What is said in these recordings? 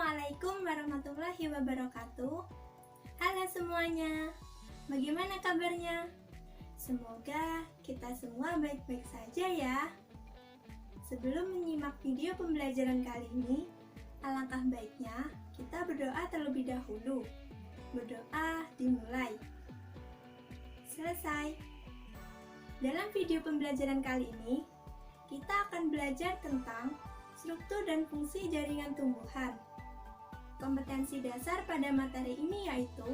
Assalamualaikum warahmatullahi wabarakatuh. Halo semuanya, bagaimana kabarnya? Semoga kita semua baik-baik saja ya. Sebelum menyimak video pembelajaran kali ini, alangkah baiknya kita berdoa terlebih dahulu. Berdoa dimulai. Selesai. Dalam video pembelajaran kali ini, kita akan belajar tentang struktur dan fungsi jaringan tumbuhan. Kompetensi dasar pada materi ini yaitu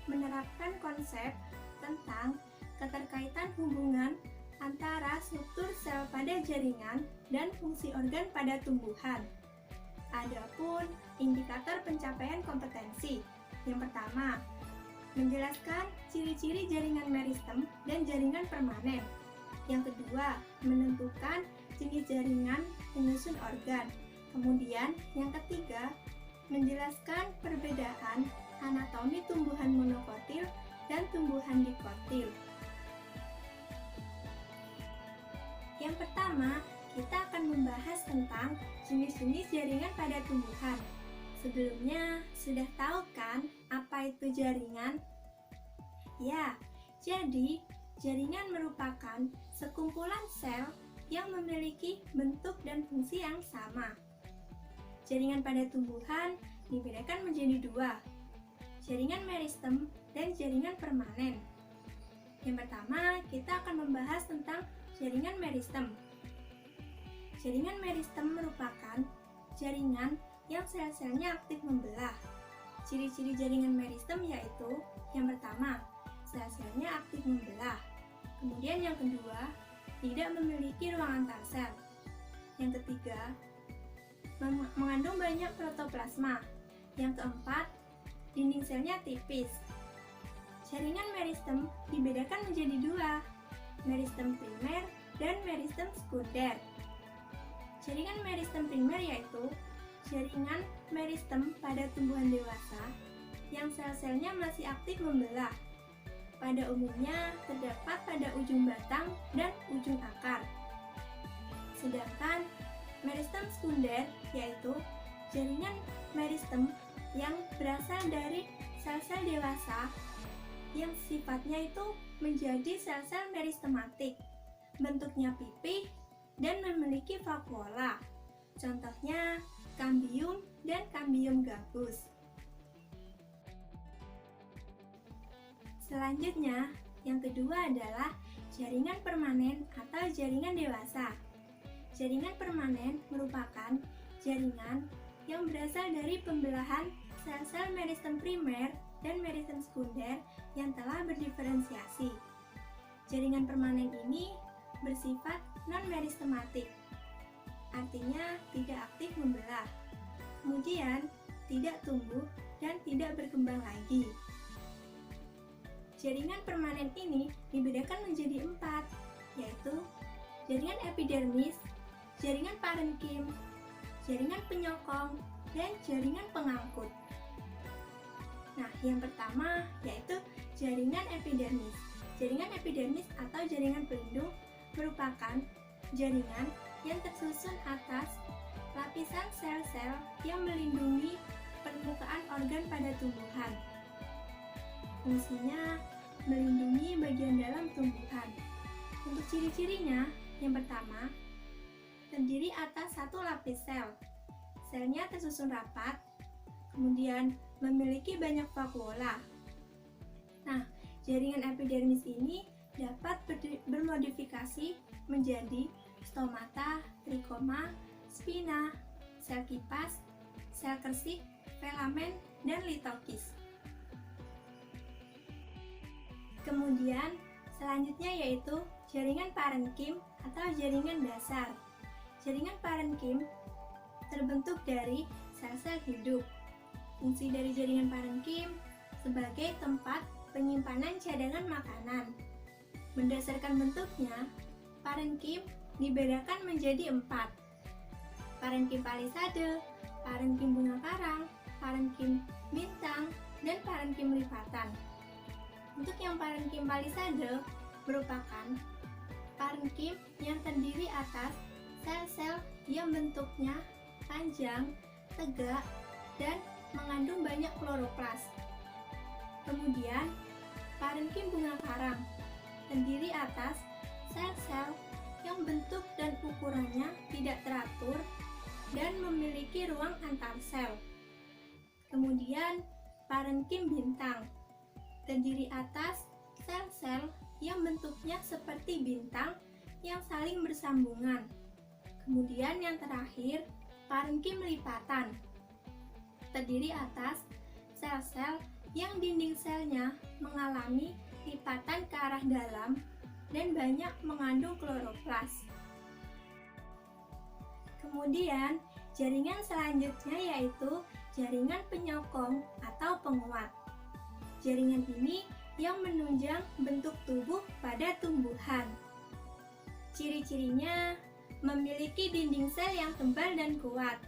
menerapkan konsep tentang keterkaitan hubungan antara struktur sel pada jaringan dan fungsi organ pada tumbuhan. Adapun indikator pencapaian kompetensi. Yang pertama, menjelaskan ciri-ciri jaringan meristem dan jaringan permanen. Yang kedua, menentukan jenis jaringan penyusun organ. Kemudian, yang ketiga, menjelaskan perbedaan anatomi tumbuhan monokotil dan tumbuhan dikotil. Yang pertama, kita akan membahas tentang jenis-jenis jaringan pada tumbuhan. Sebelumnya, sudah tahu kan apa itu jaringan? Ya, jadi jaringan merupakan sekumpulan sel yang memiliki bentuk dan fungsi yang sama. Jaringan pada tumbuhan dibedakan menjadi dua, jaringan meristem dan jaringan permanen. Yang pertama, kita akan membahas tentang jaringan meristem. Jaringan meristem merupakan jaringan yang sel-selnya aktif membelah. Ciri-ciri jaringan meristem yaitu yang pertama, sel-selnya aktif membelah. Kemudian yang kedua, tidak memiliki ruang antar sel. Yang ketiga, mengandung banyak protoplasma. Yang keempat, dinding selnya tipis. Jaringan meristem dibedakan menjadi dua, meristem primer dan meristem sekunder. Jaringan meristem primer yaitu jaringan meristem pada tumbuhan dewasa yang sel-selnya masih aktif membelah. Pada umumnya terdapat pada ujung batang dan ujung akar. Sedangkan meristem sekunder yaitu jaringan meristem yang berasal dari sel-sel dewasa yang sifatnya itu menjadi sel-sel meristematik, bentuknya pipih dan memiliki vakuola. Contohnya kambium dan kambium gabus. Selanjutnya, yang kedua adalah jaringan permanen atau jaringan dewasa. Jaringan permanen merupakan jaringan yang berasal dari pembelahan sel-sel meristem primer dan meristem sekunder yang telah berdiferensiasi. Jaringan permanen ini bersifat non-meristematik, artinya tidak aktif membelah, kemudian tidak tumbuh dan tidak berkembang lagi. Jaringan permanen ini dibedakan menjadi 4, yaitu jaringan epidermis, jaringan parenkim, jaringan penyokong, dan jaringan pengangkut. Nah, yang pertama yaitu jaringan epidermis. Jaringan epidermis atau jaringan pelindung merupakan jaringan yang tersusun atas lapisan sel-sel yang melindungi permukaan organ pada tumbuhan. Fungsinya melindungi bagian dalam tumbuhan. Untuk ciri-cirinya, yang pertama, terdiri atas satu lapis sel. Selnya tersusun rapat, kemudian memiliki banyak vakuola. Nah, jaringan epidermis ini dapat bermodifikasi menjadi stomata, trikoma, spina, sel kipas, sel kersik, filamen, dan litokis. Kemudian, selanjutnya yaitu jaringan parenkim atau jaringan dasar. Jaringan parenkim terbentuk dari sel-sel hidup. Fungsi dari jaringan parenkim sebagai tempat penyimpanan cadangan makanan. Berdasarkan bentuknya, parenkim dibedakan menjadi 4. Parenkim palisade, parenkim bunga karang, parenkim bintang, dan parenkim lipatan. Untuk yang parenkim palisade merupakan parenkim yang terdiri atas sel-sel yang bentuknya panjang, tegak, dan mengandung banyak kloroplas. Kemudian, parenkim bunga karang terdiri atas sel-sel yang bentuk dan ukurannya tidak teratur dan memiliki ruang antar sel. Kemudian, parenkim bintang terdiri atas sel-sel yang bentuknya seperti bintang yang saling bersambungan. Kemudian yang terakhir, parenkim lipatan terdiri atas sel-sel yang dinding selnya mengalami lipatan ke arah dalam dan banyak mengandung kloroplas. Kemudian, jaringan selanjutnya yaitu jaringan penyokong atau penguat. Jaringan ini yang menunjang bentuk tubuh pada tumbuhan. Ciri-cirinya memiliki dinding sel yang tebal dan kuat,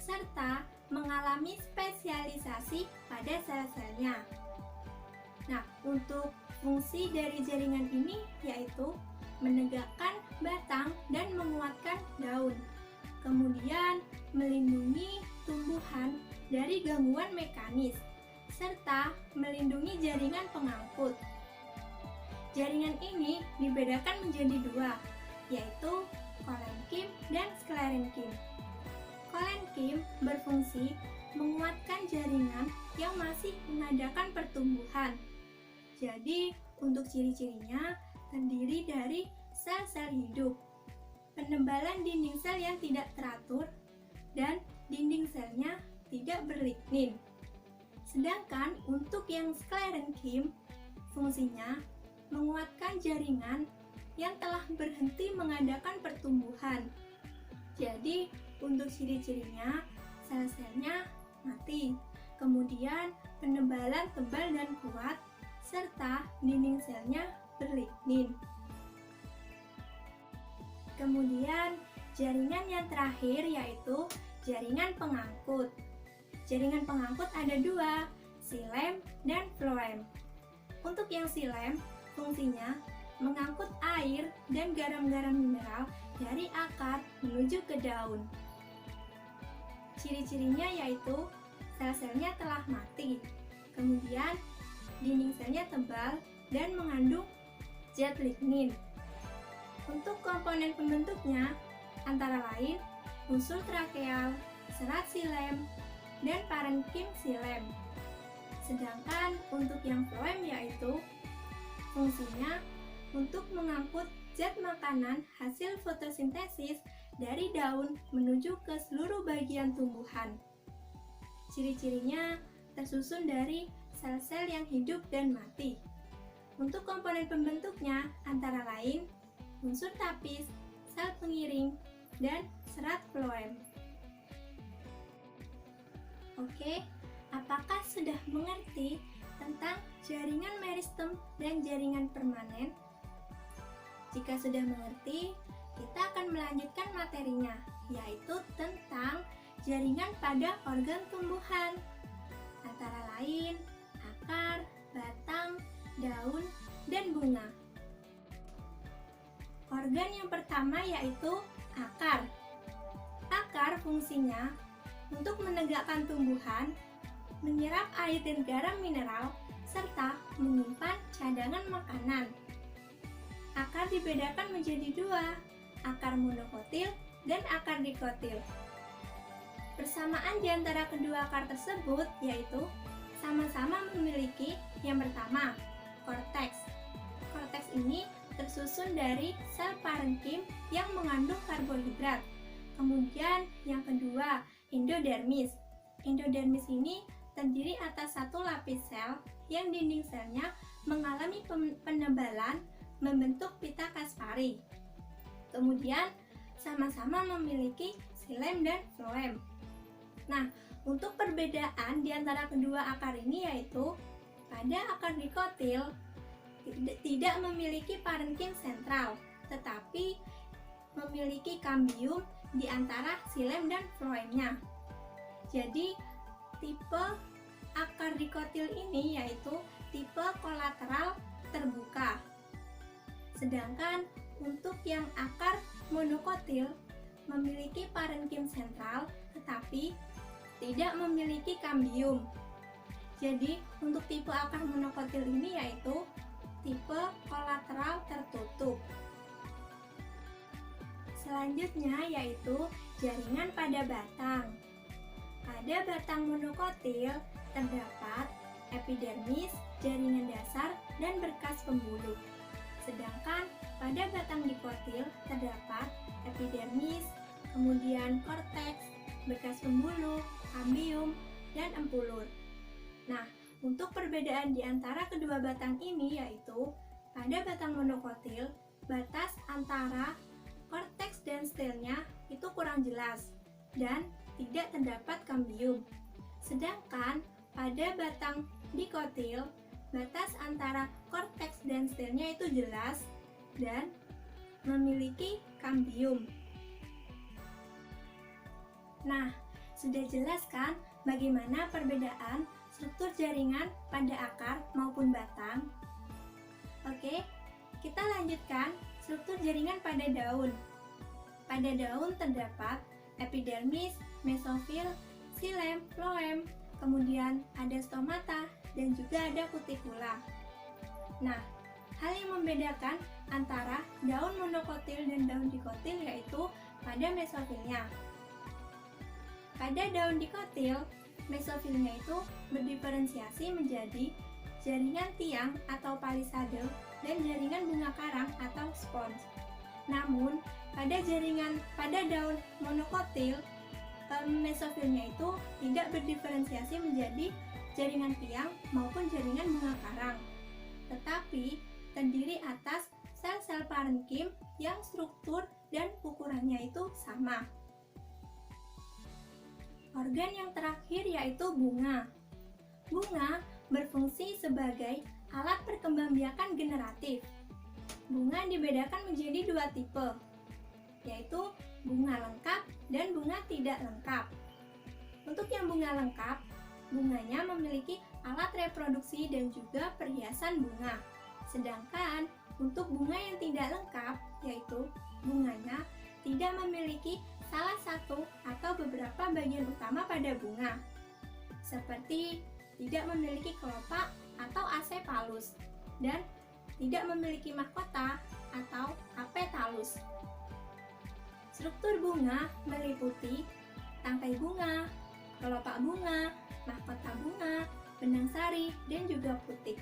serta mengalami spesialisasi pada sel-selnya. Nah, untuk fungsi dari jaringan ini yaitu menegakkan batang dan menguatkan daun, kemudian melindungi tumbuhan dari gangguan mekanis, serta melindungi jaringan pengangkut. Jaringan ini dibedakan menjadi dua, yaitu kolenkim dan sklerenkim. Kolenkim berfungsi menguatkan jaringan yang masih mengadakan pertumbuhan. Jadi, untuk ciri-cirinya terdiri dari sel-sel hidup, penebalan dinding sel yang tidak teratur, dan dinding selnya tidak berlignin. Sedangkan untuk yang sklerenkim, fungsinya menguatkan jaringan yang telah berhenti mengadakan pertumbuhan. Jadi, untuk ciri-cirinya, sel-selnya mati, kemudian penebalan tebal dan kuat, serta dinding selnya berlignin. Kemudian, jaringan yang terakhir yaitu jaringan pengangkut. Jaringan pengangkut ada dua, xilem dan floem. Untuk yang xilem, fungsinya mengangkut air dan garam-garam mineral dari akar menuju ke daun. Ciri-cirinya yaitu sel-selnya telah mati, kemudian dinding selnya tebal dan mengandung zat lignin. Untuk komponen pembentuknya antara lain unsur trakeal, serat xilem, dan parenkim xilem. Sedangkan untuk yang floem yaitu fungsinya untuk mengangkut zat makanan hasil fotosintesis dari daun menuju ke seluruh bagian tumbuhan. Ciri-cirinya tersusun dari sel-sel yang hidup dan mati. Untuk komponen pembentuknya antara lain unsur tapis, sel pengiring, dan serat floem. Oke, apakah sudah mengerti tentang jaringan meristem dan jaringan permanen? Jika sudah mengerti, kita akan melanjutkan materinya, yaitu tentang jaringan pada organ tumbuhan, antara lain akar, batang, daun, dan bunga. Organ yang pertama yaitu akar. Akar fungsinya untuk menegakkan tumbuhan, menyerap air dan garam mineral, serta menyimpan cadangan makanan. Akar dibedakan menjadi dua, akar monokotil dan akar dikotil. Persamaan di antara kedua akar tersebut yaitu sama-sama memiliki yang pertama, korteks. Korteks ini tersusun dari sel parenkim yang mengandung karbohidrat. Kemudian yang kedua, endodermis. Endodermis ini terdiri atas satu lapis sel yang dinding selnya mengalami penebalan membentuk pita Kaspari. Kemudian sama-sama memiliki xilem dan floem. Nah, untuk perbedaan di antara kedua akar ini yaitu pada akar dikotil tidak memiliki parenkim sentral, tetapi memiliki kambium di antara xilem dan floemnya. Jadi, tipe akar dikotil ini yaitu tipe kolateral terbuka. Sedangkan untuk yang akar monokotil memiliki parenkim sentral, tetapi tidak memiliki kambium. Jadi, untuk tipe akar monokotil ini yaitu tipe kolateral tertutup. Selanjutnya yaitu jaringan pada batang. Pada batang monokotil terdapat epidermis, jaringan dasar, dan berkas pembuluh. Sedangkan pada batang dikotil terdapat epidermis, kemudian korteks, bekas pembuluh, kambium, dan empulur. Nah, untuk perbedaan di antara kedua batang ini yaitu pada batang monokotil, batas antara korteks dan stilnya itu kurang jelas dan tidak terdapat kambium. Sedangkan pada batang dikotil, batas antara korteks dan stilnya itu jelas dan memiliki kambium. Nah, sudah jelas kan bagaimana perbedaan struktur jaringan pada akar maupun batang? Oke, kita lanjutkan struktur jaringan pada daun. Pada daun terdapat epidermis, mesofil, xilem, floem, kemudian ada stomata, dan juga ada kutikula. Nah, hal yang membedakan antara daun monokotil dan daun dikotil yaitu pada mesofilnya. Pada daun dikotil, mesofilnya itu berdiferensiasi menjadi jaringan tiang atau palisade dan jaringan bunga karang atau spons. Namun, pada daun monokotil, mesofilnya itu tidak berdiferensiasi menjadi jaringan tiang maupun jaringan bunga karang, tetapi terdiri atas sel-sel parenkim yang struktur dan ukurannya itu sama. Organ yang terakhir yaitu bunga. Bunga berfungsi sebagai alat perkembangbiakan generatif. Bunga dibedakan menjadi dua tipe, yaitu bunga lengkap dan bunga tidak lengkap. Untuk yang bunga lengkap, bunganya memiliki alat reproduksi dan juga perhiasan bunga. Sedangkan untuk bunga yang tidak lengkap, yaitu bunganya tidak memiliki salah satu atau beberapa bagian utama pada bunga, seperti tidak memiliki kelopak atau asepalus dan tidak memiliki mahkota atau apetalus. Struktur bunga meliputi tangkai bunga, kelopak bunga, mahkota bunga, benang sari, dan juga putik.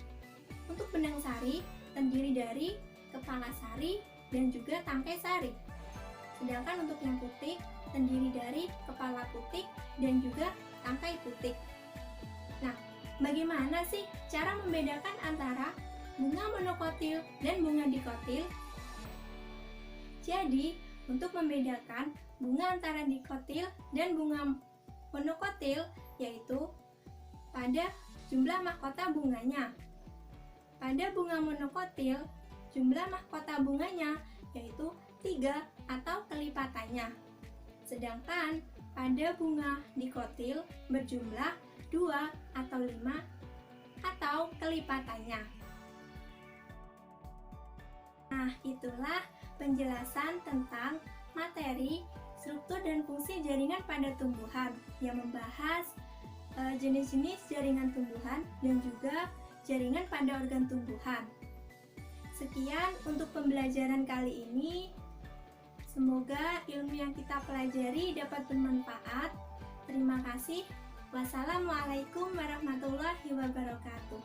Untuk benang sari terdiri dari kepala sari dan juga tangkai sari. Sedangkan untuk yang putik terdiri dari kepala putik dan juga tangkai putik. Nah, bagaimana sih cara membedakan antara bunga monokotil dan bunga dikotil? Jadi, untuk membedakan bunga antara dikotil dan bunga monokotil yaitu pada jumlah mahkota bunganya. Pada bunga monokotil, jumlah mahkota bunganya yaitu 3 atau kelipatannya. Sedangkan pada bunga dikotil berjumlah 2 atau 5 atau kelipatannya. Nah, itulah penjelasan tentang materi, struktur dan fungsi jaringan pada tumbuhan yang membahas jenis-jenis jaringan tumbuhan dan juga jaringan pada organ tumbuhan. Sekian untuk pembelajaran kali ini. Semoga ilmu yang kita pelajari dapat bermanfaat. Terima kasih. Wassalamualaikum warahmatullahi wabarakatuh.